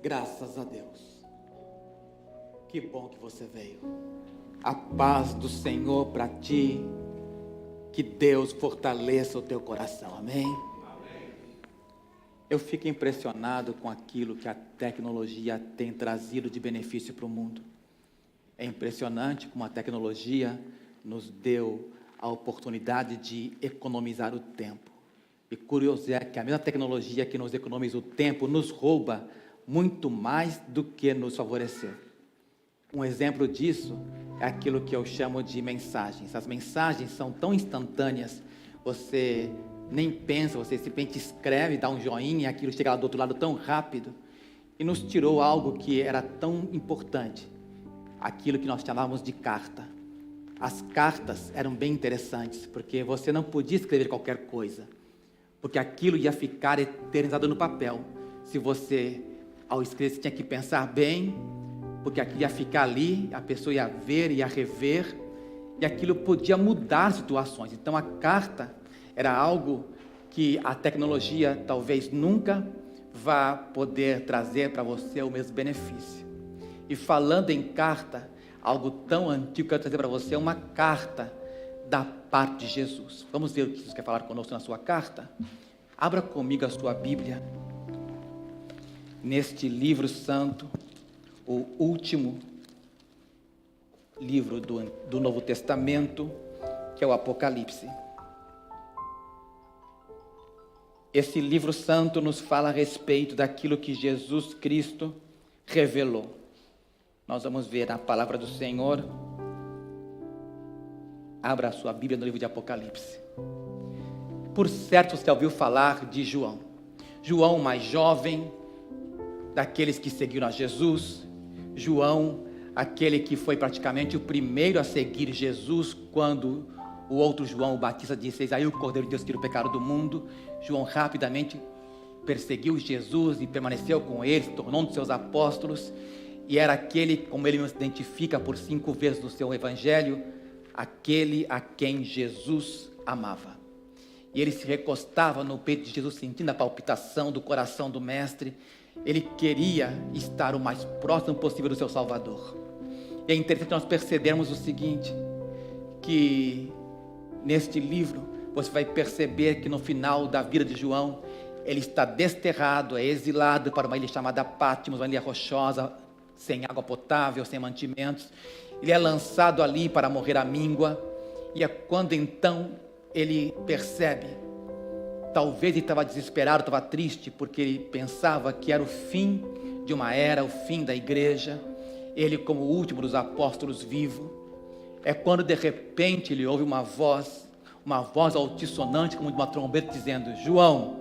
Graças a Deus. Que bom que você veio. A paz do Senhor para ti. Que Deus fortaleça o teu coração. Amém? Eu fico impressionado com aquilo que a tecnologia tem trazido de benefício para o mundo. É impressionante como a tecnologia nos deu a oportunidade de economizar o tempo. E curioso é que a mesma tecnologia que nos economiza o tempo nos rouba muito mais do que nos favorecer. Um exemplo disso é aquilo que eu chamo de mensagens. As mensagens são tão instantâneas, você nem pensa, você simplesmente escreve, dá um joinha e aquilo chega lá do outro lado tão rápido. E nos tirou algo que era tão importante, aquilo que nós chamávamos de carta. As cartas eram bem interessantes, porque você não podia escrever qualquer coisa, porque aquilo ia ficar eternizado no papel. Se você, ao escrever, você tinha que pensar bem, porque aquilo ia ficar ali, a pessoa ia ver, ia rever, e aquilo podia mudar situações. Então a carta era algo que a tecnologia talvez nunca vá poder trazer para você o mesmo benefício. E falando em carta, algo tão antigo que eu quero trazer para você é uma carta da parte de Jesus. Vamos ver o que Jesus quer falar conosco na sua carta? Abra comigo a sua Bíblia, neste livro santo, o último livro do Novo Testamento, que é o Apocalipse. Esse livro santo nos fala a respeito daquilo que Jesus Cristo revelou. Nós vamos ver a palavra do Senhor. Abra a sua Bíblia no livro de Apocalipse. Por certo você já ouviu falar de João. João mais jovem, daqueles que seguiram a Jesus. João, aquele que foi praticamente o primeiro a seguir Jesus, quando o outro João, o Batista, disse: eis aí o Cordeiro de Deus que tira o pecado do mundo. João rapidamente perseguiu Jesus e permaneceu com ele, se tornou um dos seus apóstolos, e era aquele, como ele nos identifica por 5 vezes no seu evangelho, aquele a quem Jesus amava. E ele se recostava no peito de Jesus, sentindo a palpitação do coração do mestre. Ele queria estar o mais próximo possível do seu Salvador. E é interessante nós percebermos o seguinte, que neste livro você vai perceber que no final da vida de João, ele está desterrado, é exilado para uma ilha chamada Patmos, uma ilha rochosa, sem água potável, sem mantimentos. Ele é lançado ali para morrer à míngua. E é quando então ele percebe, talvez ele estava desesperado, estava triste, porque ele pensava que era o fim de uma era, o fim da igreja, ele como o último dos apóstolos vivo. É quando de repente ele ouve uma voz altissonante, como de uma trombeta, dizendo: João,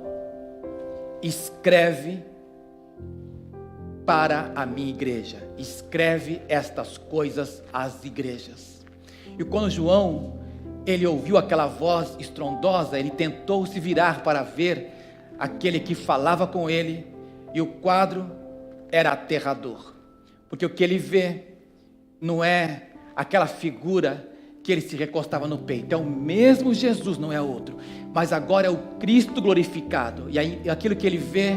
escreve para a minha igreja, escreve estas coisas às igrejas. E quando João, ele ouviu aquela voz estrondosa, ele tentou se virar para ver aquele que falava com ele, e o quadro era aterrador, porque o que ele vê não é aquela figura que ele se recostava no peito, é o mesmo Jesus, não é outro, mas agora é o Cristo glorificado. E aí aquilo que ele vê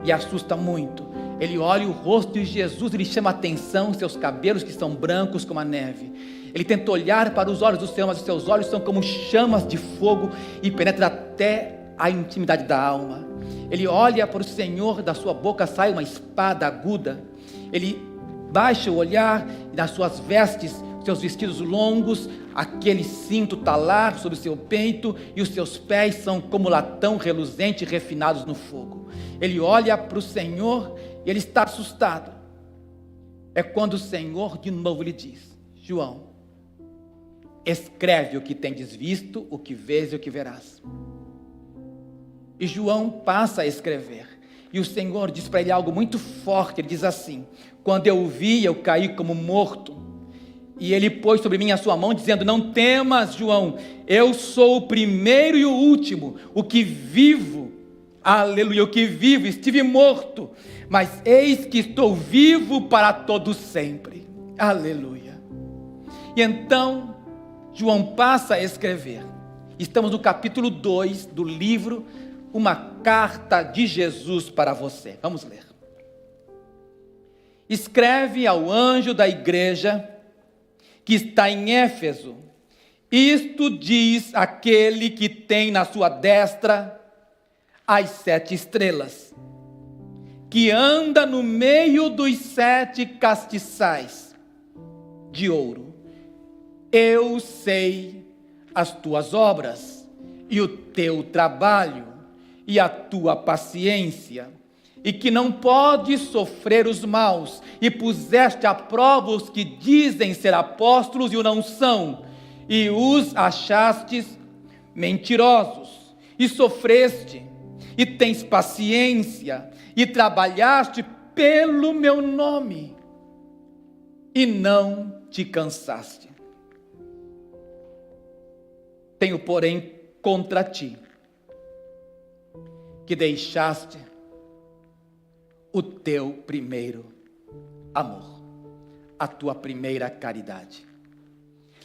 lhe assusta muito. Ele olha o rosto de Jesus, ele chama a atenção, seus cabelos que são brancos como a neve. Ele tenta olhar para os olhos do Senhor, mas os seus olhos são como chamas de fogo e penetra até a intimidade da alma. Ele olha para o Senhor, da sua boca sai uma espada aguda. Ele baixa o olhar, e nas suas vestes, seus vestidos longos, aquele cinto talar sobre o seu peito, e os seus pés são como latão reluzente, refinados no fogo. Ele olha para o Senhor e ele está assustado. É quando o Senhor de novo lhe diz: João, escreve o que tendes visto, o que vês e o que verás. E João passa a escrever, e o Senhor diz para ele algo muito forte. Ele diz assim: quando eu o vi, eu caí como morto, e ele pôs sobre mim a sua mão, dizendo: não temas, João, eu sou o primeiro e o último, o que vivo. Aleluia, o que vivo, estive morto, mas eis que estou vivo para todo sempre. Aleluia. E então João passa a escrever. Estamos no capítulo 2 do livro Uma Carta de Jesus para Você. Vamos ler. escreve ao anjo da igreja que está em Éfeso: isto diz aquele que tem na sua destra as 7 estrelas, que anda no meio dos 7 castiçais de ouro. Eu sei as tuas obras, e o teu trabalho, e a tua paciência, e que não podes sofrer os maus, e puseste à prova os que dizem ser apóstolos e o não são, e os achastes mentirosos, e sofreste, e tens paciência, e trabalhaste pelo meu nome, e não te cansaste. Tenho, porém, contra ti, que deixaste o teu primeiro amor, a tua primeira caridade.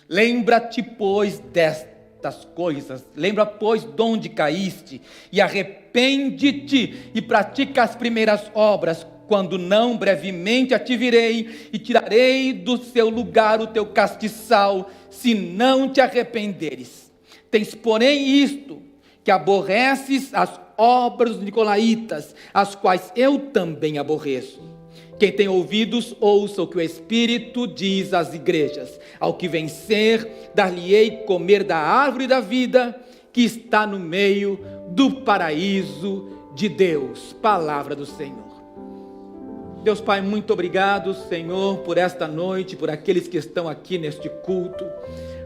Lembra-te, pois, destas coisas, lembra, pois, de onde caíste, e arrepende-te, e pratica as primeiras obras, quando não, brevemente te virei, e tirarei do seu lugar o teu castiçal, se não te arrependeres. Tens, porém, isto, que aborreces as obras dos nicolaítas, as quais eu também aborreço. Quem tem ouvidos, ouça o que o Espírito diz às igrejas. Ao que vencer, dar-lhe-ei comer da árvore da vida, que está no meio do paraíso de Deus. Palavra do Senhor. Deus Pai, muito obrigado, Senhor, por esta noite, por aqueles que estão aqui neste culto.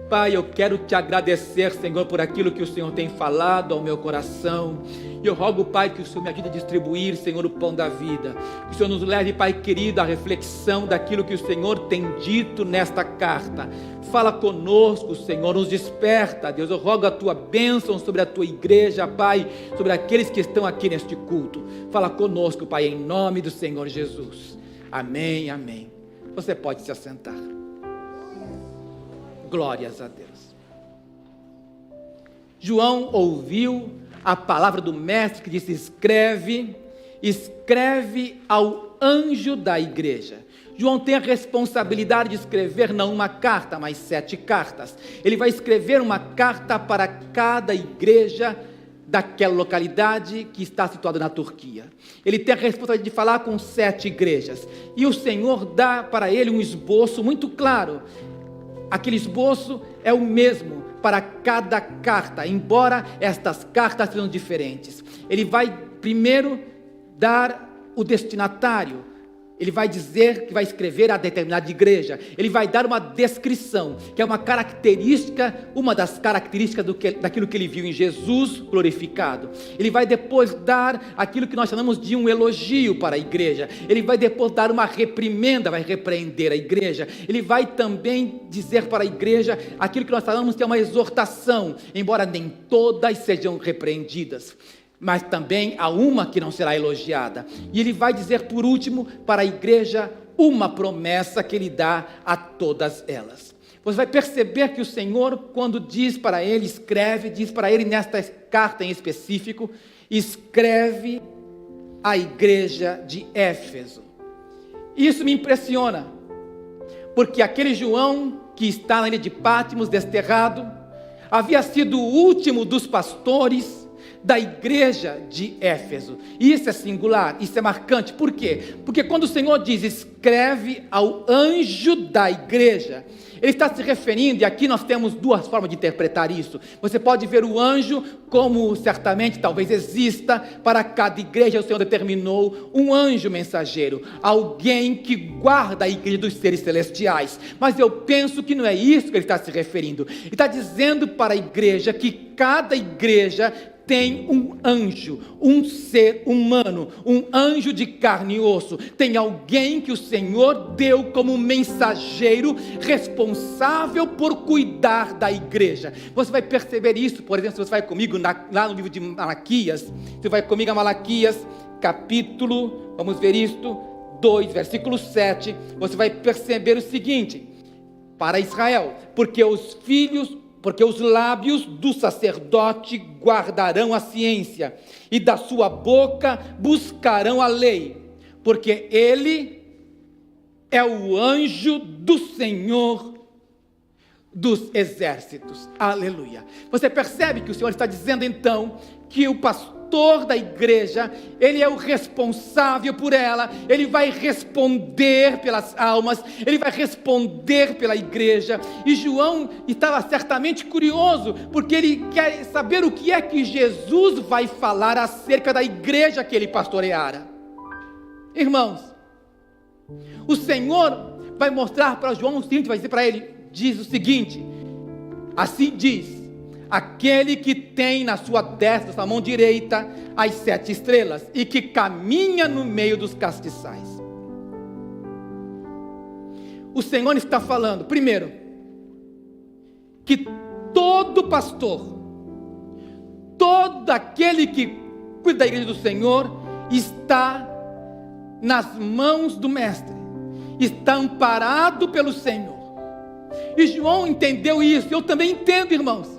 Pai, eu quero te agradecer, Senhor, por aquilo que o Senhor tem falado ao meu coração. E eu rogo, Pai, que o Senhor me ajude a distribuir, Senhor, o pão da vida. Que o Senhor nos leve, Pai querido, à reflexão daquilo que o Senhor tem dito nesta carta. Fala conosco, Senhor, nos desperta, Deus. Eu rogo a tua bênção sobre a tua igreja, Pai, sobre aqueles que estão aqui neste culto. Fala conosco, Pai, em nome do Senhor Jesus. Amém, amém. Você pode se assentar. Glórias a Deus. João ouviu a palavra do mestre que disse: escreve ao anjo da igreja. João tem a responsabilidade de escrever não uma carta, mas 7 cartas. Ele vai escrever uma carta para cada igreja daquela localidade que está situada na Turquia. Ele tem a responsabilidade de falar com 7 igrejas. E o Senhor dá para ele um esboço muito claro. Aquele esboço é o mesmo para cada carta, embora estas cartas sejam diferentes. Ele vai primeiro dar o destinatário. Ele vai dizer que vai escrever a determinada igreja. Ele vai dar uma descrição, que é uma característica, uma das características daquilo que ele viu em Jesus glorificado. Ele vai depois dar aquilo que nós chamamos de um elogio para a igreja. Ele vai depois dar uma reprimenda, vai repreender a igreja. Ele vai também dizer para a igreja aquilo que nós falamos que é uma exortação, embora nem todas sejam repreendidas. Mas também há uma que não será elogiada. E ele vai dizer por último para a igreja uma promessa que ele dá a todas elas. Você vai perceber que o Senhor, quando diz para ele, escreve, diz para ele nesta carta em específico, escreve à igreja de Éfeso. Isso me impressiona, porque aquele João que está na ilha de Patmos, desterrado, havia sido o último dos pastores da igreja de Éfeso. E isso é singular, isso é marcante. Por quê? Porque quando o Senhor diz escreve ao anjo da igreja, ele está se referindo, e aqui nós temos 2 formas de interpretar isso. Você pode ver o anjo como certamente talvez exista para cada igreja. O Senhor determinou um anjo mensageiro, alguém que guarda a igreja dos seres celestiais. Mas eu penso que não é isso que ele está se referindo. Ele está dizendo para a igreja que cada igreja tem um anjo, um ser humano, um anjo de carne e osso. Tem alguém que o Senhor deu como mensageiro responsável por cuidar da igreja. Você vai perceber isso, por exemplo, se você vai comigo lá no livro de Malaquias, você vai comigo a Malaquias, capítulo, vamos ver isto, 2, versículo 7, você vai perceber o seguinte, para Israel, porque os lábios do sacerdote guardarão a ciência, e da sua boca buscarão a lei, porque ele é o anjo do Senhor dos exércitos. Aleluia. Você percebe que o Senhor está dizendo então que o pastor da igreja, ele é o responsável por ela, ele vai responder pelas almas, ele vai responder pela igreja. E João estava certamente curioso, porque ele quer saber o que é que Jesus vai falar acerca da igreja que ele pastoreara. Irmãos, o Senhor vai mostrar para João o seguinte, vai dizer para ele, diz o seguinte: assim diz aquele que tem na sua destra, na mão direita, as 7 estrelas, e que caminha no meio dos castiçais. O Senhor está falando, primeiro, que todo pastor, todo aquele que cuida da igreja do Senhor, está nas mãos do Mestre, está amparado pelo Senhor. E João entendeu isso, eu também entendo, irmãos,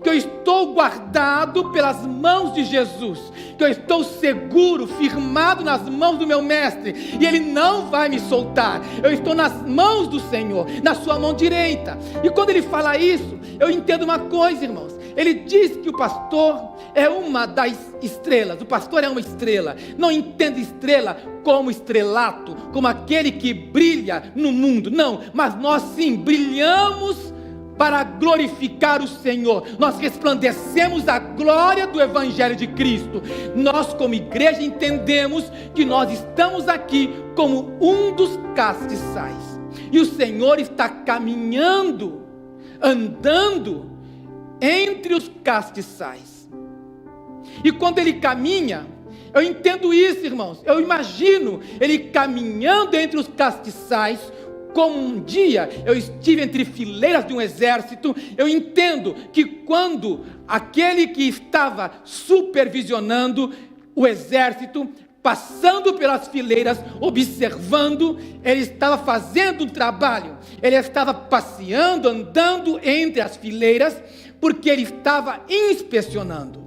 que eu estou guardado pelas mãos de Jesus, que eu estou seguro, firmado nas mãos do meu Mestre, e Ele não vai me soltar. Eu estou nas mãos do Senhor, na sua mão direita. E quando Ele fala isso, eu entendo uma coisa, irmãos. Ele diz que o pastor é uma das estrelas, o pastor é uma estrela. Não entenda estrela como estrelato, como aquele que brilha no mundo, não, mas nós sim brilhamos para glorificar o Senhor. Nós resplandecemos a glória do Evangelho de Cristo. Nós como igreja entendemos que nós estamos aqui como um dos castiçais, e o Senhor está caminhando, andando entre os castiçais. E quando Ele caminha, eu entendo isso, irmãos, eu imagino Ele caminhando entre os castiçais, como um dia eu estive entre fileiras de um exército. Eu entendo que quando aquele que estava supervisionando o exército, passando pelas fileiras, observando, ele estava fazendo um trabalho, ele estava passeando, andando entre as fileiras, porque ele estava inspecionando.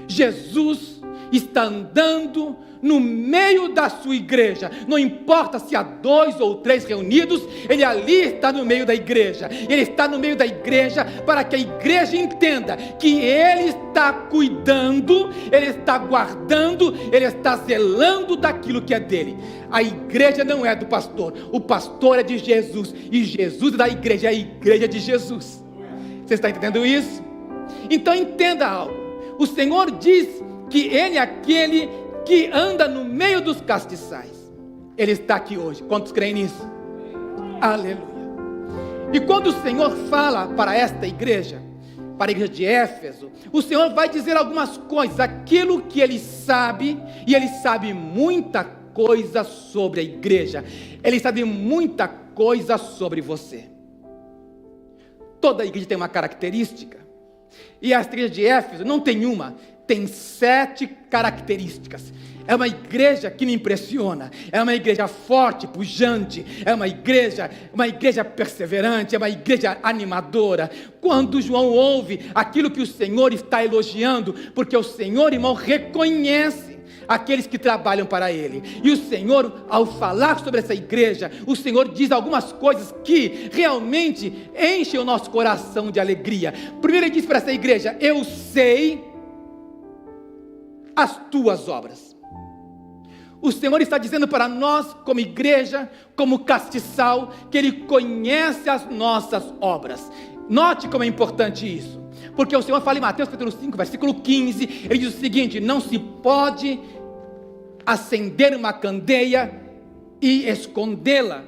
Jesus está andando no meio da sua igreja, não importa se há 2 ou 3 reunidos, Ele ali está no meio da igreja. Ele está no meio da igreja para que a igreja entenda que Ele está cuidando, Ele está guardando, Ele está zelando daquilo que é dele. A igreja não é do pastor, o pastor é de Jesus, e Jesus é da igreja, é a igreja de Jesus. Você está entendendo isso? Então entenda algo, o Senhor diz que Ele é aquele que anda no meio dos castiçais. Ele está aqui hoje. Quantos creem nisso? Aleluia. E quando o Senhor fala para esta igreja, para a igreja de Éfeso, o Senhor vai dizer algumas coisas, aquilo que Ele sabe, e Ele sabe muita coisa sobre a igreja, Ele sabe muita coisa sobre você. Toda igreja tem uma característica, e a igreja de Éfeso não tem uma, tem 7 características. É uma igreja que me impressiona, é uma igreja forte, pujante, é uma igreja perseverante, é uma igreja animadora. Quando João ouve aquilo que o Senhor está elogiando, porque o Senhor, irmão, reconhece aqueles que trabalham para Ele, e o Senhor, ao falar sobre essa igreja, o Senhor diz algumas coisas que realmente enchem o nosso coração de alegria. Primeiro Ele diz para essa igreja: eu sei as tuas obras. O Senhor está dizendo para nós, como igreja, como castiçal, que Ele conhece as nossas obras. Note como é importante isso, porque o Senhor fala em Mateus capítulo 5, versículo 15, Ele diz o seguinte: não se pode acender uma candeia e escondê-la,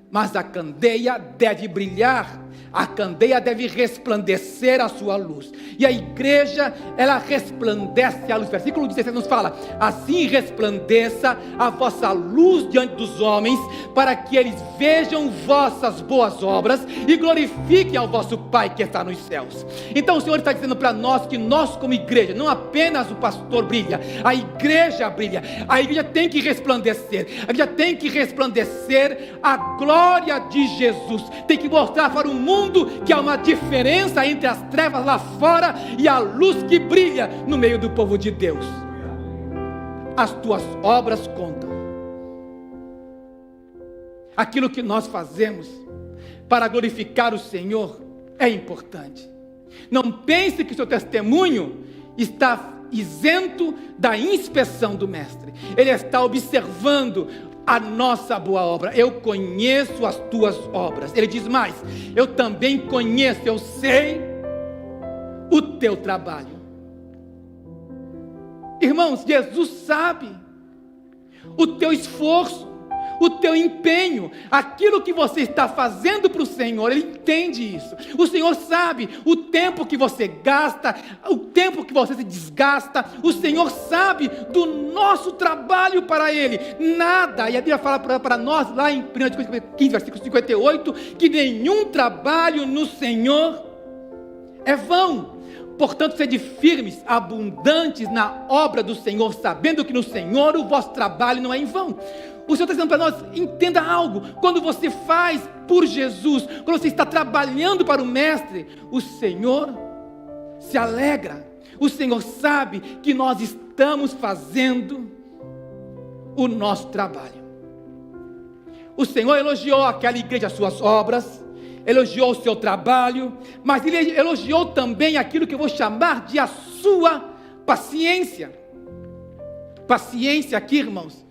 mas a candeia deve brilhar, a candeia deve resplandecer a sua luz, e a igreja, ela resplandece a luz. Versículo 16 nos fala: assim resplandeça a vossa luz diante dos homens, para que eles vejam vossas boas obras e glorifiquem ao vosso Pai que está nos céus. Então o Senhor está dizendo para nós que nós como igreja, não apenas o pastor brilha, a igreja brilha, a igreja tem que resplandecer, a igreja tem que resplandecer a glória de Jesus, tem que mostrar para o mundo que há uma diferença entre as trevas lá fora e a luz que brilha no meio do povo de Deus. As tuas obras contam. aquilo que nós fazemos para glorificar o Senhor é importante. Não pense que seu testemunho está isento da inspeção do Mestre. Ele está observando a nossa boa obra. Eu conheço as tuas obras. Ele diz mais: eu também conheço, eu sei o teu trabalho. Irmãos, Jesus sabe o teu esforço, o teu empenho, aquilo que você está fazendo para o Senhor. Ele entende isso. O Senhor sabe o tempo que você gasta, o tempo que você se desgasta. O Senhor sabe do nosso trabalho para Ele. Nada, e a Bíblia fala para nós lá em 1 Coríntios 15, versículo 58, que nenhum trabalho no Senhor é vão. Portanto, sede firmes, abundantes na obra do Senhor, sabendo que no Senhor o vosso trabalho não é em vão. O Senhor está dizendo para nós: entenda algo, quando você faz por Jesus, quando você está trabalhando para o Mestre, o Senhor se alegra. O Senhor sabe que nós estamos fazendo o nosso trabalho. O Senhor elogiou aquela igreja, as suas obras, elogiou o seu trabalho, mas Ele elogiou também aquilo que eu vou chamar de a sua paciência. Paciência aqui, irmãos,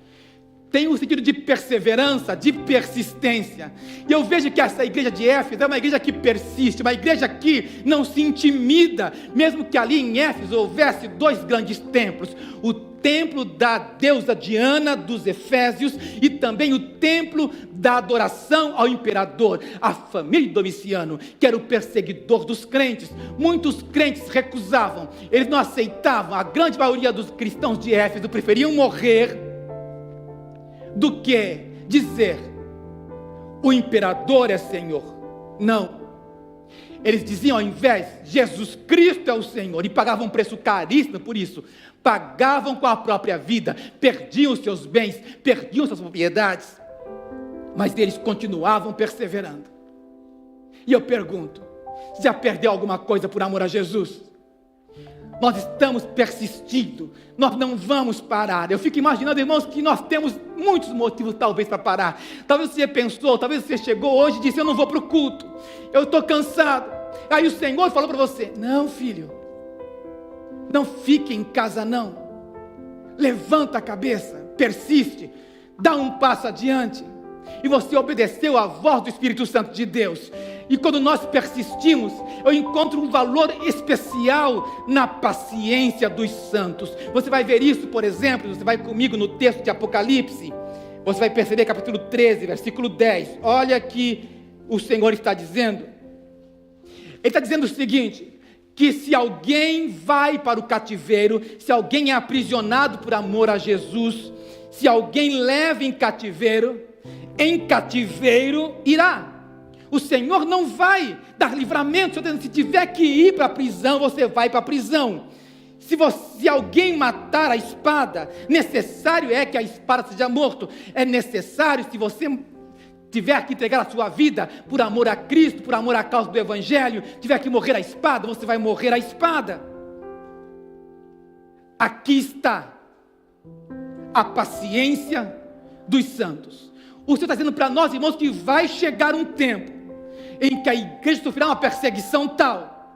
tem um sentido de perseverança, de persistência. E eu vejo que essa igreja de Éfeso é uma igreja que persiste, uma igreja que não se intimida, mesmo que ali em Éfeso houvesse 2 grandes templos: o templo da deusa Diana dos Efésios e também o templo da adoração ao imperador, a família de Domiciano, que era o perseguidor dos crentes. Muitos crentes recusavam, eles não aceitavam. A grande maioria dos cristãos de Éfeso preferiam morrer do que dizer: o imperador é Senhor. Não, eles diziam ao invés: Jesus Cristo é o Senhor, e pagavam um preço caríssimo por isso. Pagavam com a própria vida, perdiam os seus bens, perdiam suas propriedades, mas eles continuavam perseverando. E eu pergunto: já perdeu alguma coisa por amor a Jesus? Nós estamos persistindo, nós não vamos parar. Eu fico imaginando, irmãos, que nós temos muitos motivos talvez para parar. Talvez você pensou, talvez você chegou hoje e disse: eu não vou para o culto, eu estou cansado. Aí o Senhor falou para você: não, filho, não fique em casa não. Levanta a cabeça, persiste, dá um passo adiante. E você obedeceu à voz do Espírito Santo de Deus. E quando nós persistimos, eu encontro um valor especial na paciência dos santos. Você vai ver isso, por exemplo, você vai comigo no texto de Apocalipse. Você vai perceber capítulo 13, versículo 10. Olha que o Senhor está dizendo. Ele está dizendo o seguinte: que se alguém vai para o cativeiro, se alguém é aprisionado por amor a Jesus, se alguém leva em cativeiro irá. O Senhor não vai dar livramento. Se tiver que ir para a prisão, você vai para a prisão. Se alguém matar a espada, necessário é que a espada seja morto. É necessário, se você tiver que entregar a sua vida por amor a Cristo, por amor à causa do Evangelho, tiver que morrer a espada, você vai morrer a espada. Aqui está a paciência dos santos. O Senhor está dizendo para nós, irmãos, que vai chegar um tempo em que a igreja sofrerá uma perseguição tal,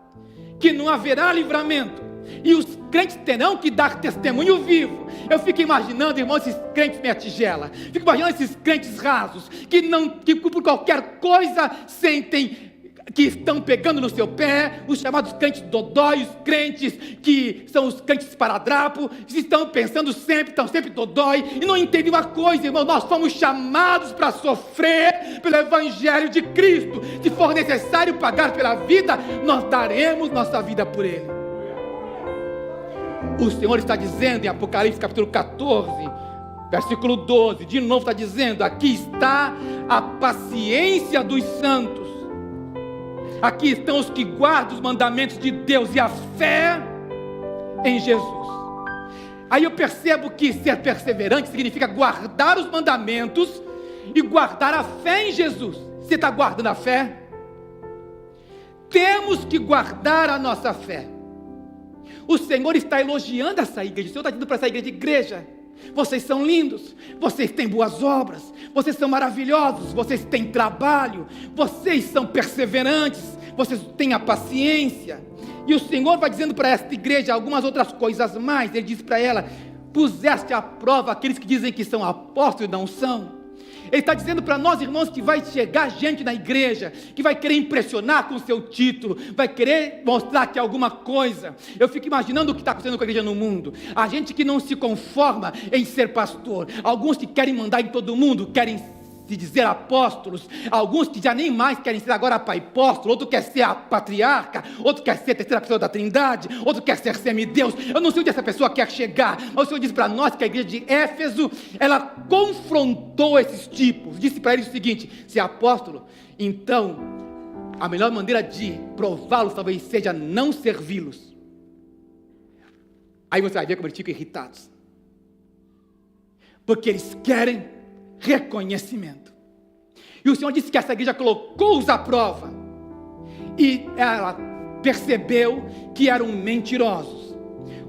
que não haverá livramento, e os crentes terão que dar testemunho vivo. Eu fico imaginando, irmãos, esses crentes meia tigela, fico imaginando esses crentes rasos, que por qualquer coisa sentem que estão pegando no seu pé, os chamados crentes dodói, os crentes que são os crentes esparadrapo, estão pensando sempre, estão sempre dodói, e não entendem uma coisa, irmão: nós fomos chamados para sofrer pelo Evangelho de Cristo. Se for necessário pagar pela vida, nós daremos nossa vida por Ele. O Senhor está dizendo em Apocalipse capítulo 14, versículo 12, de novo está dizendo: aqui está a paciência dos santos. Aqui estão os que guardam os mandamentos de Deus e a fé em Jesus. Aí eu percebo que ser perseverante significa guardar os mandamentos e guardar a fé em Jesus. Você está guardando a fé? Temos que guardar a nossa fé. O Senhor está elogiando essa igreja. O Senhor está dizendo para essa igreja: vocês são lindos, vocês têm boas obras, vocês são maravilhosos, vocês têm trabalho, vocês são perseverantes, vocês têm a paciência. E o Senhor vai dizendo para esta igreja algumas outras coisas mais. Ele diz para ela: puseste à prova aqueles que dizem que são apóstolos e não são. Ele está dizendo para nós, irmãos, que vai chegar gente na igreja que vai querer impressionar com o seu título, vai querer mostrar que é alguma coisa. Eu fico imaginando o que está acontecendo com a igreja no mundo. A gente que não se conforma em ser pastor, alguns que querem mandar em todo mundo, querem se dizer apóstolos, alguns que já nem mais querem ser agora pai apóstolo, outro quer ser a patriarca, outro quer ser a terceira pessoa da Trindade, outro quer ser semideus. Eu não sei onde essa pessoa quer chegar, mas o Senhor diz para nós que a igreja de Éfeso, ela confrontou esses tipos, disse para eles o seguinte: se é apóstolo, então a melhor maneira de prová-los talvez seja não servi-los. Aí você vai ver como eles ficam irritados, porque eles querem reconhecimento. E o Senhor disse que essa igreja colocou-os à prova, e ela percebeu que eram mentirosos.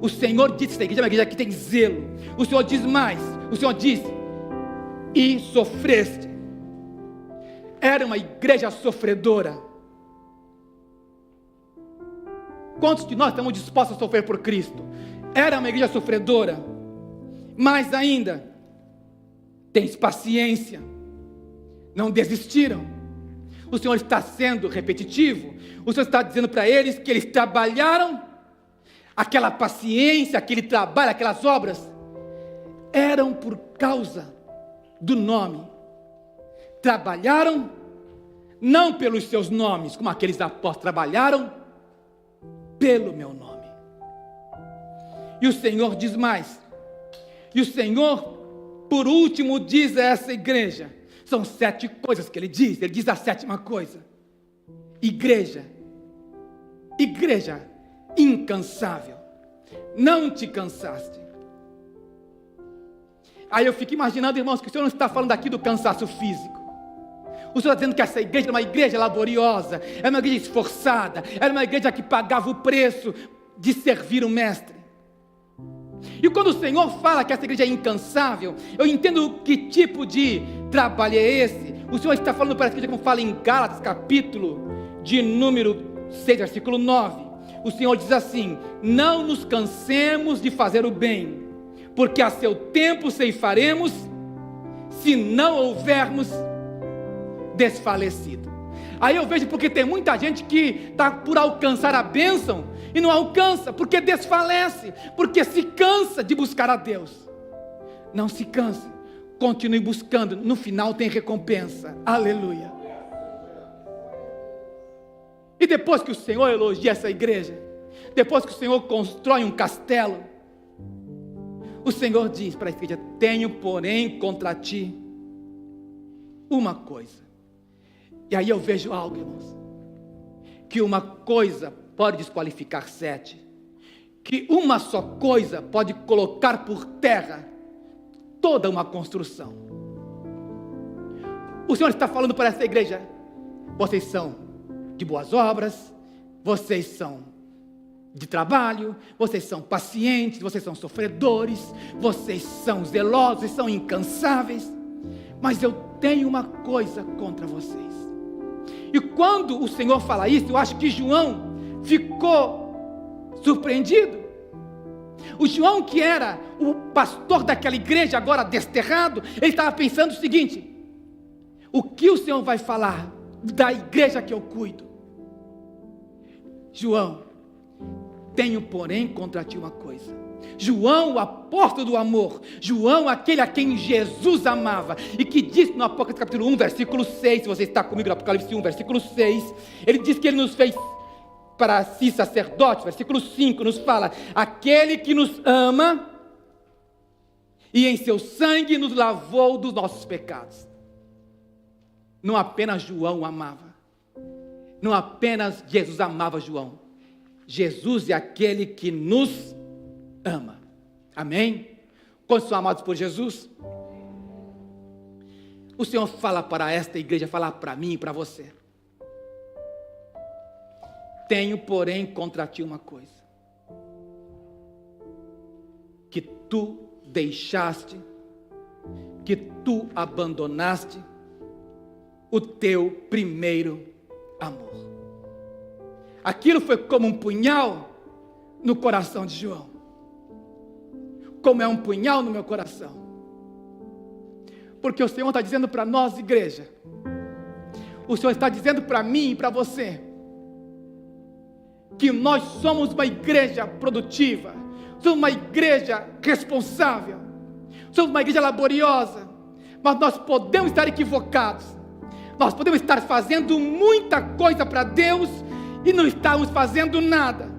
O Senhor disse que essa igreja é uma igreja que tem zelo. O Senhor diz mais, o Senhor disse: e sofreste. Era uma igreja sofredora. Quantos de nós estamos dispostos a sofrer por Cristo? Era uma igreja sofredora. Mais ainda, tens paciência, não desistiram. O Senhor está sendo repetitivo. O Senhor está dizendo para eles que eles trabalharam, aquela paciência, aquele trabalho, aquelas obras, eram por causa do nome. Trabalharam, não pelos seus nomes, como aqueles apóstolos trabalharam, pelo meu nome. E o Senhor diz mais, e o Senhor, por último, diz a essa igreja, são 7 coisas que ele diz a 7ª coisa: igreja incansável, não te cansaste. Aí eu fico imaginando, irmãos, que o Senhor não está falando aqui do cansaço físico. O Senhor está dizendo que essa igreja era uma igreja laboriosa, era uma igreja esforçada, era uma igreja que pagava o preço de servir o mestre. E quando o Senhor fala que essa igreja é incansável, eu entendo que tipo de trabalho é esse. O Senhor está falando para essa igreja, como fala em Gálatas, capítulo de número 6, versículo 9. O Senhor diz assim: não nos cansemos de fazer o bem, porque a seu tempo ceifaremos, se não houvermos desfalecido. Aí eu vejo porque tem muita gente que está por alcançar a bênção e não alcança, porque desfalece, porque se cansa de buscar a Deus. Não se canse, continue buscando, no final tem recompensa. Aleluia. E depois que o Senhor elogia essa igreja, depois que o Senhor constrói um castelo, o Senhor diz para a igreja: tenho porém contra ti uma coisa. E aí eu vejo algo, irmãos, que uma coisa pode desqualificar 7, que uma só coisa pode colocar por terra toda uma construção. O Senhor está falando para essa igreja: vocês são de boas obras, vocês são de trabalho, vocês são pacientes, vocês são sofredores, vocês são zelosos, são incansáveis, mas eu tenho uma coisa contra vocês. E quando o Senhor fala isso, eu acho que João ficou surpreendido. O João, que era o pastor daquela igreja, agora desterrado, ele estava pensando o seguinte: o que o Senhor vai falar da igreja que eu cuido? João, tenho porém contra ti uma coisa. João, o apóstolo do amor, João, aquele a quem Jesus amava, e que disse no Apocalipse capítulo 1, versículo 6, se você está comigo no Apocalipse 1, versículo 6, ele diz que ele nos fez para si sacerdotes. Versículo 5 nos fala: aquele que nos ama e em seu sangue nos lavou dos nossos pecados. Não apenas João amava, não apenas Jesus amava João, Jesus é aquele que nos ama. Amém? Quantos são amados por Jesus? O Senhor fala para esta igreja, fala para mim e para você: tenho porém contra ti uma coisa, que tu deixaste, que tu abandonaste o teu primeiro amor. Aquilo foi como um punhal no coração de João. Como é um punhal no meu coração. Porque o Senhor está dizendo para nós, igreja, o Senhor está dizendo para mim e para você, que nós somos uma igreja produtiva, somos uma igreja responsável, somos uma igreja laboriosa, mas nós podemos estar equivocados, nós podemos estar fazendo muita coisa para Deus e não estamos fazendo nada.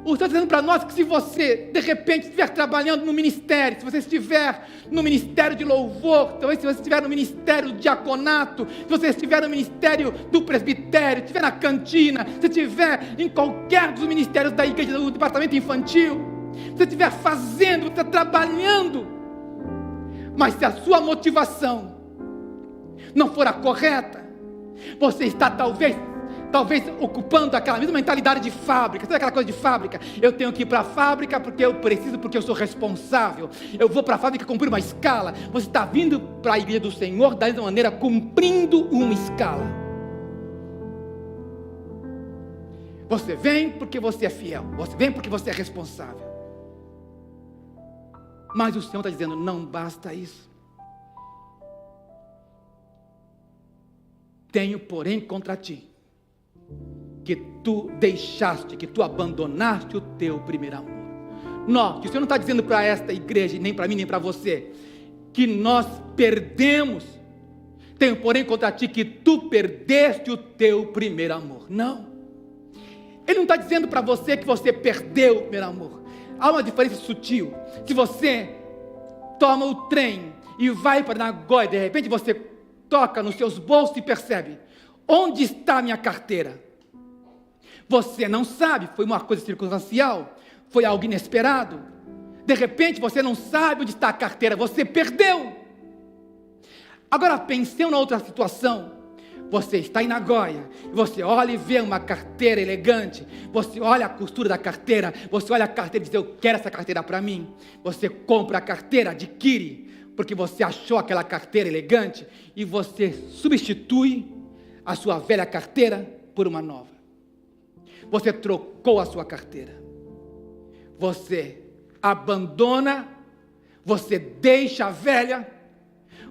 O Senhor está dizendo para nós que se você, de repente, estiver trabalhando no ministério, se você estiver no ministério de louvor, talvez se você estiver no ministério do diaconato, se você estiver no ministério do presbitério, se estiver na cantina, se estiver em qualquer dos ministérios da igreja, do departamento infantil, se você estiver fazendo, você está trabalhando, mas se a sua motivação não for a correta, você está talvez ocupando aquela mesma mentalidade de fábrica. Sabe aquela coisa de fábrica? Eu tenho que ir para a fábrica porque eu preciso, porque eu sou responsável. Eu vou para a fábrica cumprir uma escala. Você está vindo para a igreja do Senhor da mesma maneira, cumprindo uma escala. Você vem porque você é fiel. Você vem porque você é responsável. Mas o Senhor está dizendo, não basta isso. Tenho, porém, contra ti, que tu deixaste, que tu abandonaste o teu primeiro amor. Note, o Senhor não está dizendo para esta igreja, nem para mim, nem para você, que nós perdemos. Tenho, porém, contra ti que tu perdeste o teu primeiro amor. Não. Ele não está dizendo para você que você perdeu o primeiro amor. Há uma diferença sutil. Se você toma o trem e vai para Nagoya, de repente você toca nos seus bolsos e percebe, onde está a minha carteira? Você não sabe, foi uma coisa circunstancial, foi algo inesperado. De repente você não sabe onde está a carteira, você perdeu. Agora pense em uma outra situação. Você está em Nagoya, você olha e vê uma carteira elegante, você olha a costura da carteira, você olha a carteira e diz, eu quero essa carteira para mim. Você compra a carteira, adquire, porque você achou aquela carteira elegante, e você substitui a sua velha carteira por uma nova. Você trocou a sua carteira, você abandona, você deixa a velha,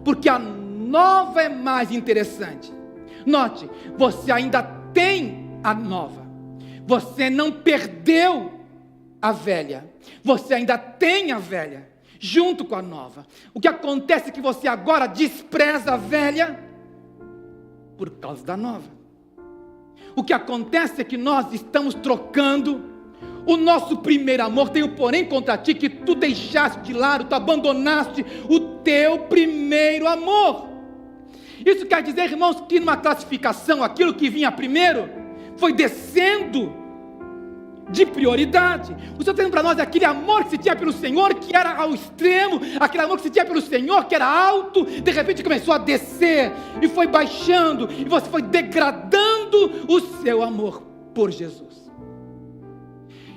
porque a nova é mais interessante. Note, você ainda tem a nova, você não perdeu a velha, você ainda tem a velha, junto com a nova. O que acontece é que você agora despreza a velha, por causa da nova. O que acontece é que nós estamos trocando o nosso primeiro amor. Tenho, porém, contra ti que tu deixaste de lado, tu abandonaste o teu primeiro amor. Isso quer dizer, irmãos, que numa classificação, aquilo que vinha primeiro, foi descendo de prioridade. O Senhor está dizendo para nós aquele amor que se tinha pelo Senhor, que era ao extremo, aquele amor que se tinha pelo Senhor, que era alto, de repente começou a descer, e foi baixando, e você foi degradando o seu amor por Jesus.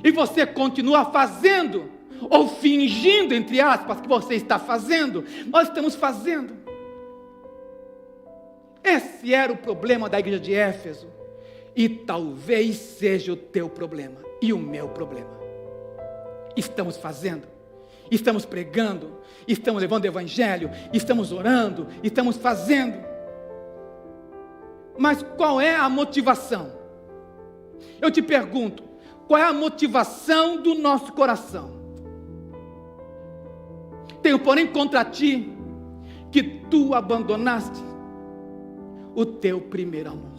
E você continua fazendo, ou fingindo, entre aspas, que você está fazendo. Nós estamos fazendo. Esse era o problema da igreja de Éfeso, e talvez seja o teu problema e o meu problema. Estamos fazendo, estamos pregando, estamos levando o evangelho, estamos orando, estamos fazendo, mas qual é a motivação? Eu te pergunto, qual é a motivação do nosso coração? Tenho, porém, contra ti que tu abandonaste o teu primeiro amor.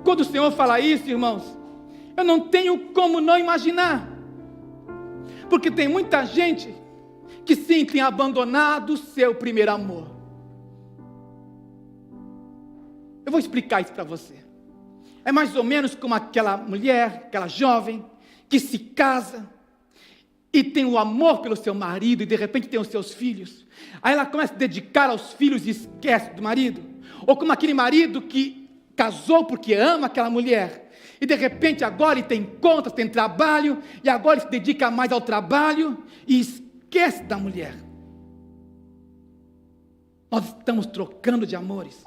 Quando o Senhor fala isso, irmãos, eu não tenho como não imaginar, porque tem muita gente que sim, tem abandonado o seu primeiro amor. Eu vou explicar isso para você. É mais ou menos como aquela mulher, aquela jovem, que se casa e tem o amor pelo seu marido, e de repente tem os seus filhos. Aí ela começa a dedicar aos filhos e esquece do marido. Ou como aquele marido que casou porque ama aquela mulher, e de repente agora ele tem contas, tem trabalho, e agora ele se dedica mais ao trabalho, e esquece da mulher. Nós estamos trocando de amores.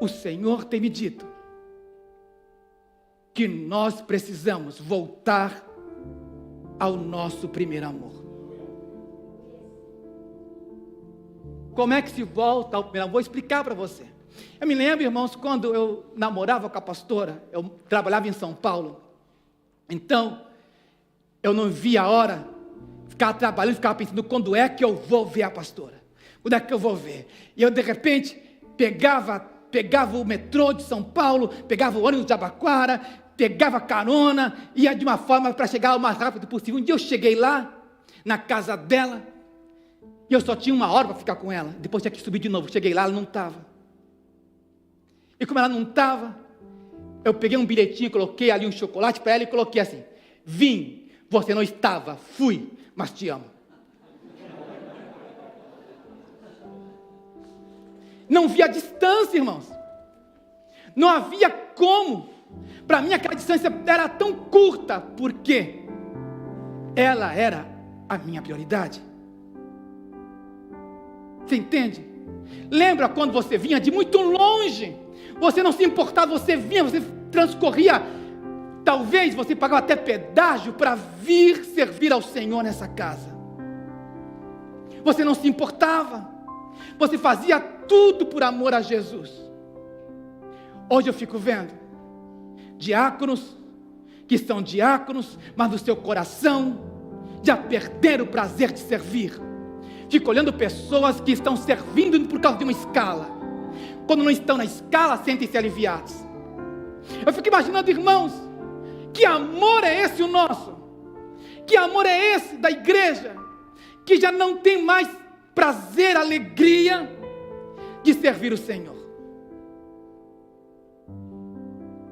O Senhor tem me dito que nós precisamos voltar ao nosso primeiro amor. Como é que se volta ao primeiro amor? Vou explicar para você. Eu me lembro, irmãos, quando eu namorava com a pastora, eu trabalhava em São Paulo. Então, eu não via a hora, ficava trabalhando, ficava pensando, quando é que eu vou ver a pastora? Quando é que eu vou ver? E eu, de repente, pegava o metrô de São Paulo, pegava o ônibus de Jabaquara, pegava carona, ia de uma forma para chegar o mais rápido possível. Um dia eu cheguei lá, na casa dela, e eu só tinha 1 hora para ficar com ela. Depois tinha que subir de novo. Cheguei lá, ela não estava. E como ela não estava, eu peguei um bilhetinho, coloquei ali um chocolate para ela e coloquei assim: vim, você não estava, fui, mas te amo. Não via distância, irmãos. Não havia como. Para mim aquela distância era tão curta, porque ela era a minha prioridade. Você entende? Lembra quando você vinha de muito longe? Você não se importava, você vinha, você transcorria. Talvez você pagava até pedágio para vir servir ao Senhor nessa casa. Você não se importava. Você fazia tudo por amor a Jesus. Hoje eu fico vendo diáconos que são diáconos, mas no seu coração já perderam o prazer de servir. Fico olhando pessoas que estão servindo por causa de uma escala. Quando não estão na escala, sentem-se aliviados. Eu fico imaginando, irmãos, que amor é esse o nosso? Que amor é esse da igreja? Que já não tem mais prazer, alegria de servir o Senhor.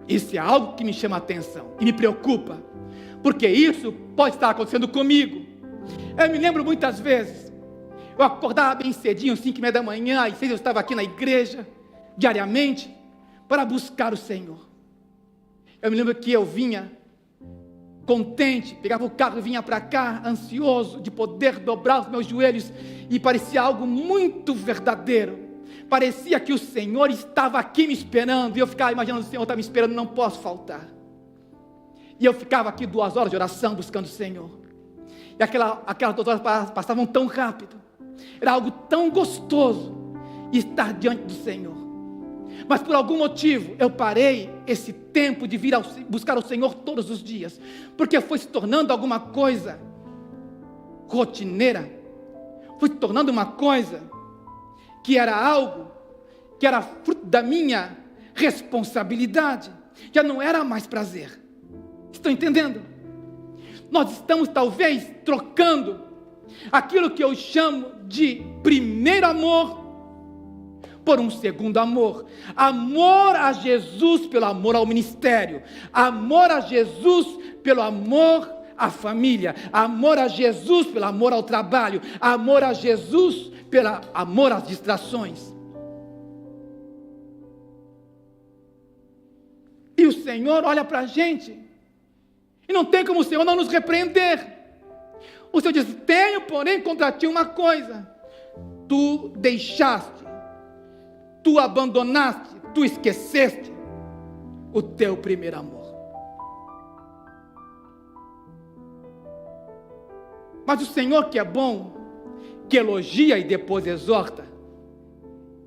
Isso é algo que me chama a atenção e me preocupa, porque isso pode estar acontecendo comigo. Eu me lembro muitas vezes, eu acordava bem cedinho, 5:30 da manhã, às 6 eu estava aqui na igreja, diariamente, para buscar o Senhor. Eu me lembro que eu vinha contente, pegava o carro e vinha para cá, ansioso de poder dobrar os meus joelhos, e parecia algo muito verdadeiro. Parecia que o Senhor estava aqui me esperando, e eu ficava imaginando: o Senhor está me esperando, não posso faltar. E eu ficava aqui 2 horas de oração buscando o Senhor, e aquelas 2 horas passavam tão rápido. Era algo tão gostoso estar diante do Senhor. Mas por algum motivo eu parei esse tempo de vir buscar o Senhor todos os dias, porque foi se tornando alguma coisa rotineira, foi se tornando uma coisa que era algo que era fruto da minha responsabilidade, já não era mais prazer. Estão entendendo? Nós estamos talvez trocando aquilo que eu chamo de primeiro amor por um segundo amor. Amor a Jesus pelo amor ao ministério, amor a Jesus pelo amor à família, amor a Jesus pelo amor ao trabalho, amor a Jesus pelo amor às distrações. E o Senhor olha para a gente, e não tem como o Senhor não nos repreender. O Senhor diz: tenho, porém, contra ti uma coisa: tu deixaste, tu abandonaste, tu esqueceste o teu primeiro amor. Mas o Senhor, que é bom, que elogia e depois exorta,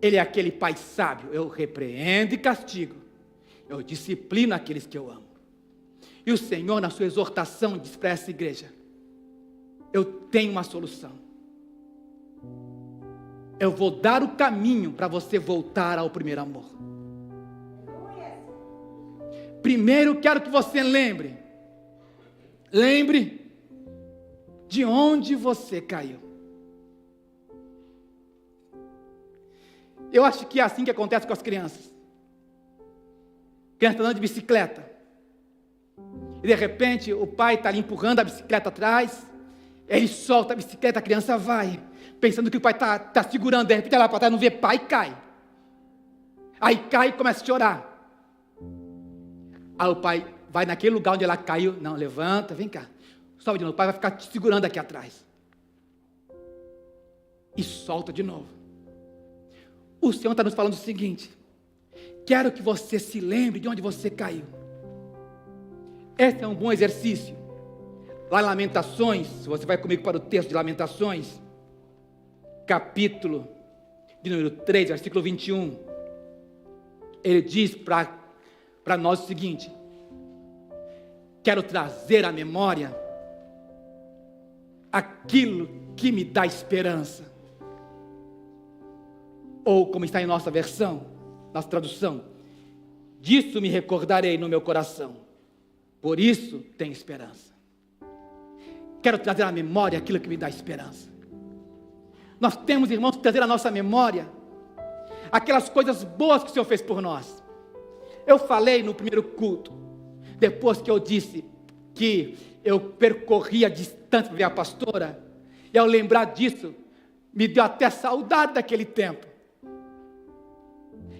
Ele é aquele Pai sábio. Eu repreendo e castigo, eu disciplino aqueles que eu amo. E o Senhor, na sua exortação, diz para essa igreja: eu tenho uma solução. Eu vou dar o caminho para você voltar ao primeiro amor. Primeiro quero que você lembre de onde você caiu. Eu acho que é assim que acontece com as crianças. Criança andando de bicicleta, e de repente o pai está ali empurrando a bicicleta atrás, ele solta a bicicleta, a criança vai, pensando que o pai está segurando, de repente ela vai para trás, não vê pai e cai. Aí cai e começa a chorar. Aí o pai vai naquele lugar onde ela caiu. Não, levanta, vem cá. Sobe de novo. O pai vai ficar te segurando aqui atrás. E solta de novo. O Senhor está nos falando o seguinte: quero que você se lembre de onde você caiu. Esse é um bom exercício. Lá em Lamentações, se você vai comigo para o texto de Lamentações, capítulo de número 3, versículo 21, ele diz para nós o seguinte: quero trazer à memória aquilo que me dá esperança. Ou como está em nossa versão, nossa tradução, disso me recordarei no meu coração, por isso tenho esperança. Quero trazer à memória aquilo que me dá esperança. Nós temos, irmãos, que trazer à nossa memória aquelas coisas boas que o Senhor fez por nós. Eu falei no primeiro culto, depois que eu disse que eu percorria distância para ver a pastora, e ao lembrar disso, me deu até saudade daquele tempo.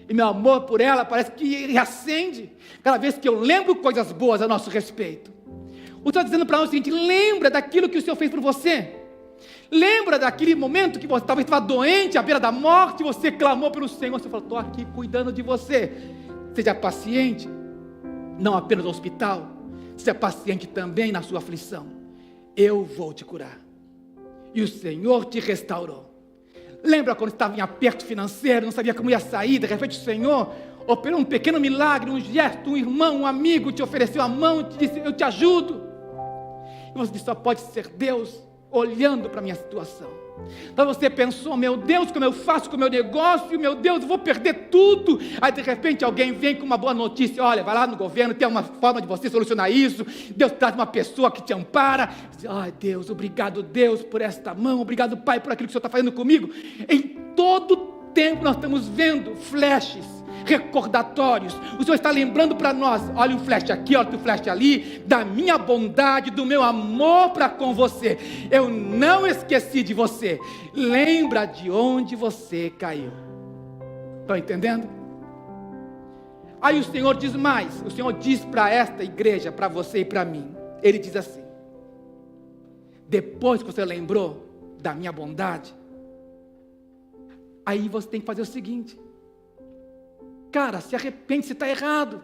E meu amor por ela parece que reacende cada vez que eu lembro coisas boas a nosso respeito. O Senhor está dizendo para nós o seguinte: lembra daquilo que o Senhor fez por você. Lembra daquele momento que você talvez estava doente, à beira da morte, e você clamou pelo Senhor. Você falou: estou aqui cuidando de você. Seja paciente, não apenas no hospital, seja paciente também na sua aflição. Eu vou te curar. E o Senhor te restaurou. Lembra quando estava em aperto financeiro, não sabia como ia sair, de repente o Senhor operou um pequeno milagre, um gesto, um irmão, um amigo te ofereceu a mão e te disse: eu te ajudo. E você disse: só pode ser Deus olhando para a minha situação. Então você pensou: meu Deus, como eu faço com o meu negócio, meu Deus, eu vou perder tudo. Aí de repente alguém vem com uma boa notícia: olha, vai lá no governo, tem uma forma de você solucionar isso. Deus traz uma pessoa que te ampara. Ai Deus, obrigado Deus por esta mão, obrigado Pai por aquilo que o Senhor está fazendo comigo. Em todo tempo nós estamos vendo flashes, recordatórios. O Senhor está lembrando para nós: olha um flash aqui, olha um flash ali, da minha bondade, do meu amor para com você. Eu não esqueci de você. Lembra de onde você caiu. Estão entendendo? Aí o Senhor diz mais. O Senhor diz para esta igreja, para você e para mim, Ele diz assim: depois que você lembrou da minha bondade, aí você tem que fazer o seguinte: cara, se arrepende se está errado.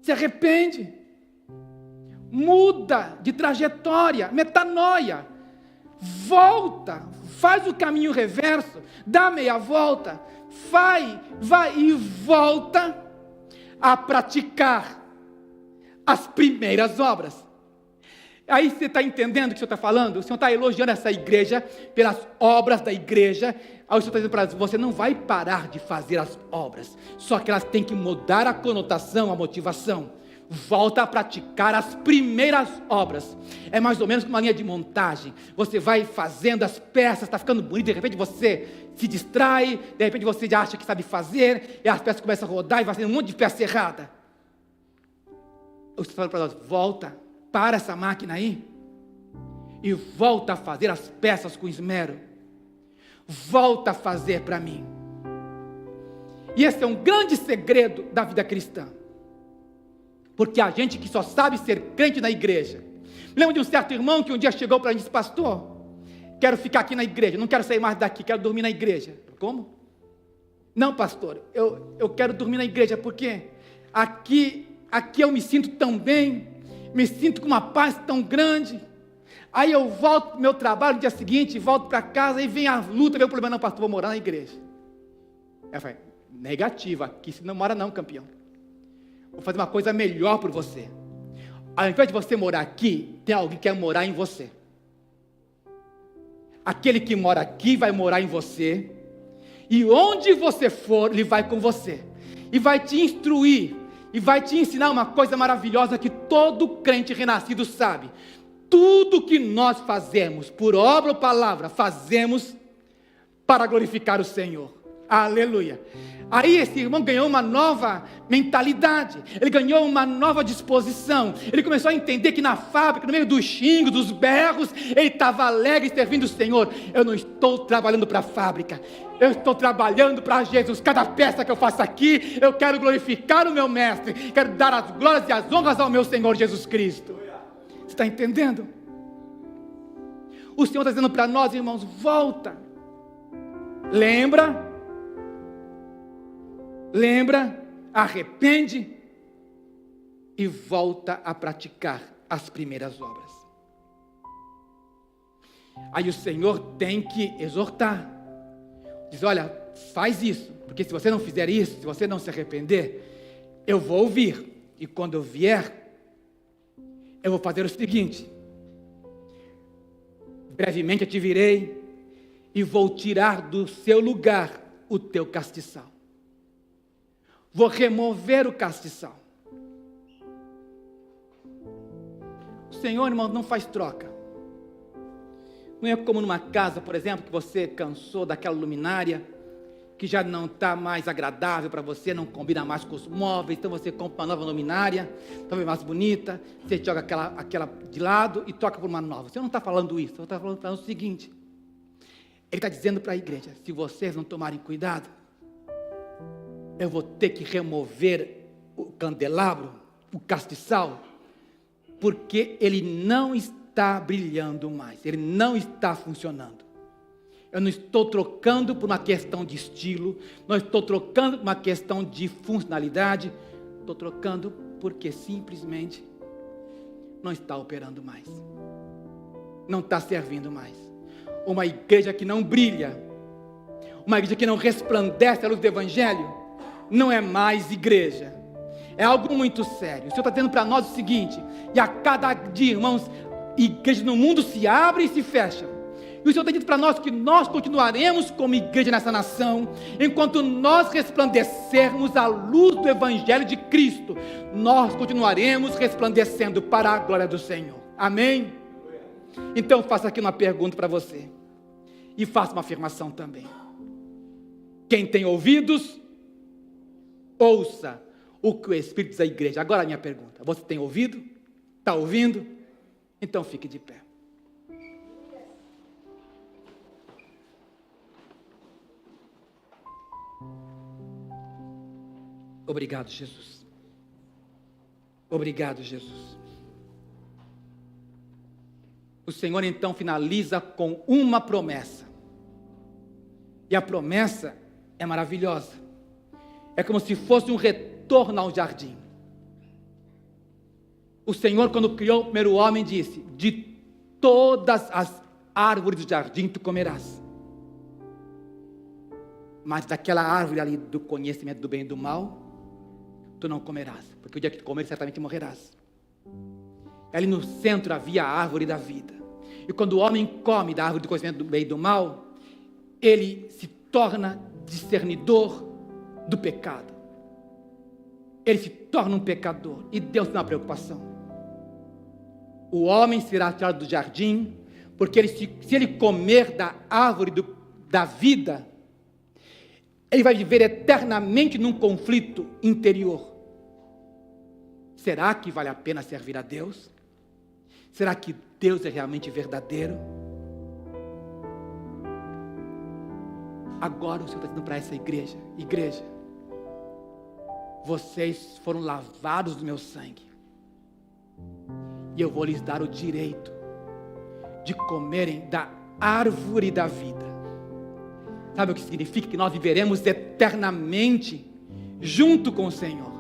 Se arrepende. Muda de trajetória, metanoia. Volta, faz o caminho reverso, dá meia volta, vai e volta a praticar as primeiras obras. Aí você está entendendo o que o Senhor está falando? O Senhor está elogiando essa igreja pelas obras da igreja. Aí o Senhor está dizendo para você: não vai parar de fazer as obras, só que elas têm que mudar a conotação, a motivação. Volta a praticar as primeiras obras. É mais ou menos como uma linha de montagem. Você vai fazendo as peças, está ficando bonito, de repente você se distrai, de repente você já acha que sabe fazer, e as peças começam a rodar e vai fazendo um monte de peça errada. O Senhor fala para nós: volta, para essa máquina aí e volta a fazer as peças com esmero. Volta a fazer para mim. E esse é um grande segredo da vida cristã, porque a gente que só sabe ser crente na igreja. Lembro de um certo irmão que um dia chegou para mim e disse: pastor, quero ficar aqui na igreja, não quero sair mais daqui, quero dormir na igreja. Como? Não, pastor, eu quero dormir na igreja porque aqui eu me sinto tão bem, me sinto com uma paz tão grande. Aí eu volto para o meu trabalho no dia seguinte, volto para casa, e vem a luta, vem o problema: não, pastor, vou morar na igreja. Eu falei: negativo, aqui você não mora não, campeão. Vou fazer uma coisa melhor por você. Ao invés de você morar aqui, tem alguém que quer morar em você. Aquele que mora aqui vai morar em você, e onde você for, ele vai com você, e vai te instruir, e vai te ensinar uma coisa maravilhosa que todo crente renascido sabe: tudo que nós fazemos, por obra ou palavra, fazemos para glorificar o Senhor. Aleluia. Aí esse irmão ganhou uma nova mentalidade, ele ganhou uma nova disposição, ele começou a entender que na fábrica, no meio dos xingos, dos berros, ele estava alegre servindo o Senhor. Eu não estou trabalhando para a fábrica, eu estou trabalhando para Jesus. Cada peça que eu faço aqui, eu quero glorificar o meu mestre, quero dar as glórias e as honras ao meu Senhor Jesus Cristo. Você está entendendo? O Senhor está dizendo para nós, irmãos, volta, lembra, arrepende e volta a praticar as primeiras obras. Aí o Senhor tem que exortar, diz: olha, faz isso, porque se você não fizer isso, se você não se arrepender, eu vou ouvir, e quando eu vier, eu vou fazer o seguinte: brevemente eu te virei e vou tirar do seu lugar o teu castiçal. Vou remover o castiçal. O Senhor, irmão, não faz troca. Não é como numa casa, por exemplo, que você cansou daquela luminária, que já não está mais agradável para você, não combina mais com os móveis, então você compra uma nova luminária, talvez mais bonita, você joga aquela de lado e toca por uma nova. Você não está falando isso, você está falando o seguinte: Ele está dizendo para a igreja, se vocês não tomarem cuidado, eu vou ter que remover o candelabro, o castiçal, porque ele não está brilhando mais, ele não está funcionando. Eu não estou trocando por uma questão de estilo, não estou trocando por uma questão de funcionalidade, estou trocando porque simplesmente não está operando mais, não está servindo mais. Uma igreja que não brilha, uma igreja que não resplandece a luz do Evangelho, não é mais igreja. É algo muito sério. O Senhor está dizendo para nós o seguinte: e a cada dia, irmãos, igrejas no mundo se abrem e se fecham. E o Senhor está dizendo para nós que nós continuaremos como igreja nessa nação, enquanto nós resplandecermos a luz do Evangelho de Cristo, nós continuaremos resplandecendo para a glória do Senhor. Amém? Então faço aqui uma pergunta para você, e faço uma afirmação também. Quem tem ouvidos, ouça o que o Espírito diz à igreja. Agora a minha pergunta: você tem ouvido? Está ouvindo? Então fique de pé. Obrigado, Jesus. Obrigado, Jesus. O Senhor então finaliza com uma promessa. E a promessa é maravilhosa. É como se fosse um retorno ao jardim. O Senhor, quando criou o primeiro homem, disse: de todas as árvores do jardim tu comerás, mas daquela árvore ali do conhecimento do bem e do mal, tu não comerás, porque o dia que tu comer, certamente morrerás. Ali no centro havia a árvore da vida. E quando o homem come da árvore do conhecimento do bem e do mal, ele se torna discernidor do pecado. Ele se torna um pecador. E Deus tem uma preocupação. O homem será tirado do jardim, porque se ele comer da árvore da vida, ele vai viver eternamente num conflito interior. Será que vale a pena servir a Deus? Será que Deus é realmente verdadeiro? Agora o Senhor está dizendo para essa igreja: igreja, vocês foram lavados do meu sangue, e eu vou lhes dar o direito de comerem da árvore da vida. Sabe o que significa? Que nós viveremos eternamente junto com o Senhor,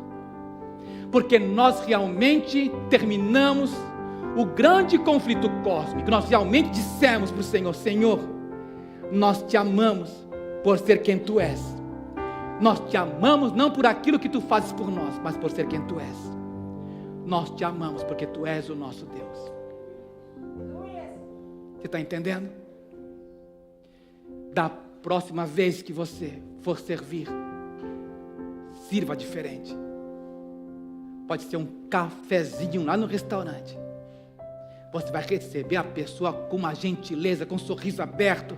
porque nós realmente terminamos o grande conflito cósmico. Nós realmente dissemos para o Senhor: Senhor, nós te amamos por ser quem tu és. Nós te amamos não por aquilo que tu fazes por nós, mas por ser quem tu és. Nós te amamos porque tu és o nosso Deus. Você está entendendo? Da próxima vez que você for servir, sirva diferente. Pode ser um cafezinho lá no restaurante. Você vai receber a pessoa com uma gentileza, com um sorriso aberto,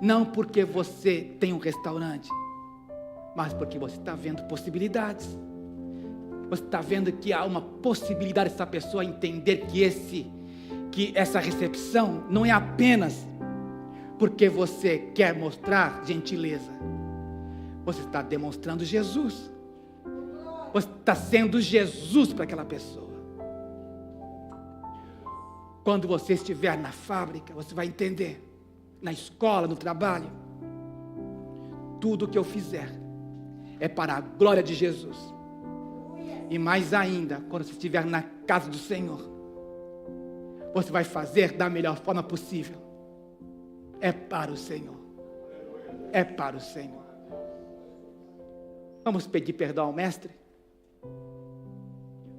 não porque você tem um restaurante, mas porque você está vendo possibilidades. Você está vendo que há uma possibilidade dessa pessoa entender que essa recepção não é apenas porque você quer mostrar gentileza. Você está demonstrando Jesus. Você está sendo Jesus para aquela pessoa. Quando você estiver na fábrica, você vai entender. Na escola, no trabalho. Tudo o que eu fizer é para a glória de Jesus. E mais ainda, quando você estiver na casa do Senhor, você vai fazer da melhor forma possível. É para o Senhor. É para o Senhor. Vamos pedir perdão ao Mestre?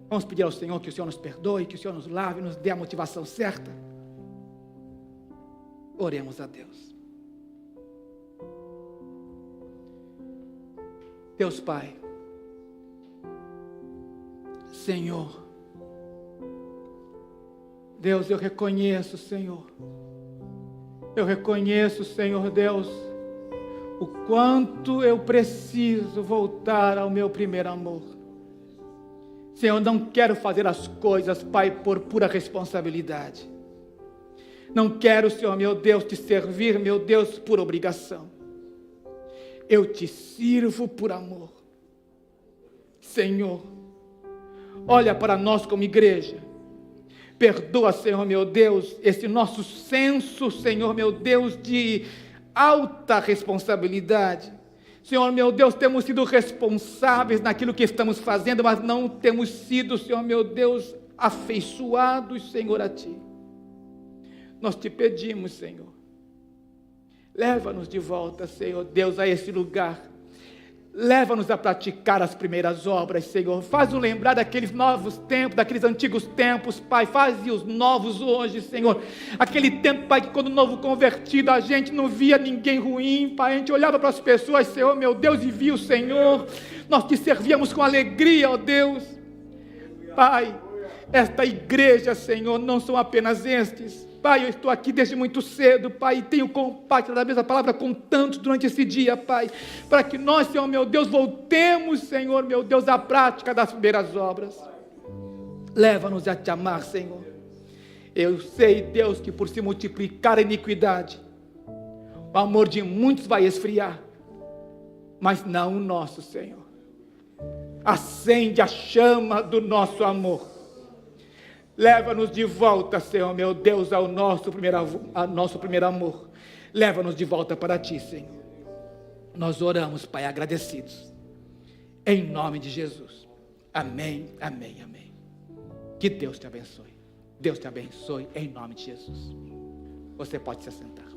Vamos pedir ao Senhor que o Senhor nos perdoe, que o Senhor nos lave, nos dê a motivação certa. Oremos a Deus. Deus Pai, Senhor, Deus, eu reconheço, Senhor, Senhor Deus, o quanto eu preciso voltar ao meu primeiro amor. Senhor, eu não quero fazer as coisas, Pai, por pura responsabilidade. Não quero, Senhor, meu Deus, te servir, meu Deus, por obrigação. Eu te sirvo por amor. Senhor, olha para nós como igreja. Perdoa, Senhor, meu Deus, esse nosso senso, Senhor, meu Deus, de alta responsabilidade. Senhor, meu Deus, temos sido responsáveis naquilo que estamos fazendo, mas não temos sido, Senhor, meu Deus, afeiçoados, Senhor, a Ti. Nós te pedimos, Senhor, leva-nos de volta, Senhor Deus, a esse lugar. Leva-nos a praticar as primeiras obras, Senhor. Faz-nos lembrar daqueles novos tempos, daqueles antigos tempos, Pai. Faz-os novos hoje, Senhor. Aquele tempo, Pai, que quando novo convertido, a gente não via ninguém ruim, Pai. A gente olhava para as pessoas, Senhor, meu Deus, e via o Senhor. Nós te servíamos com alegria, ó Deus. Pai, esta igreja, Senhor, não são apenas estes. Pai, eu estou aqui desde muito cedo, Pai, e tenho compartilhado a mesma palavra com tantos durante esse dia, Pai, para que nós, Senhor, meu Deus, voltemos, Senhor, meu Deus, à prática das primeiras obras. Leva-nos a te amar, Senhor. Eu sei, Deus, que por se multiplicar a iniquidade, o amor de muitos vai esfriar, mas não o nosso, Senhor. Acende a chama do nosso amor. Leva-nos de volta, Senhor, meu Deus, ao nosso primeiro amor. Leva-nos de volta para Ti, Senhor. Nós oramos, Pai, agradecidos. Em nome de Jesus. Amém, amém, amém. Que Deus te abençoe. Deus te abençoe em nome de Jesus. Você pode se assentar.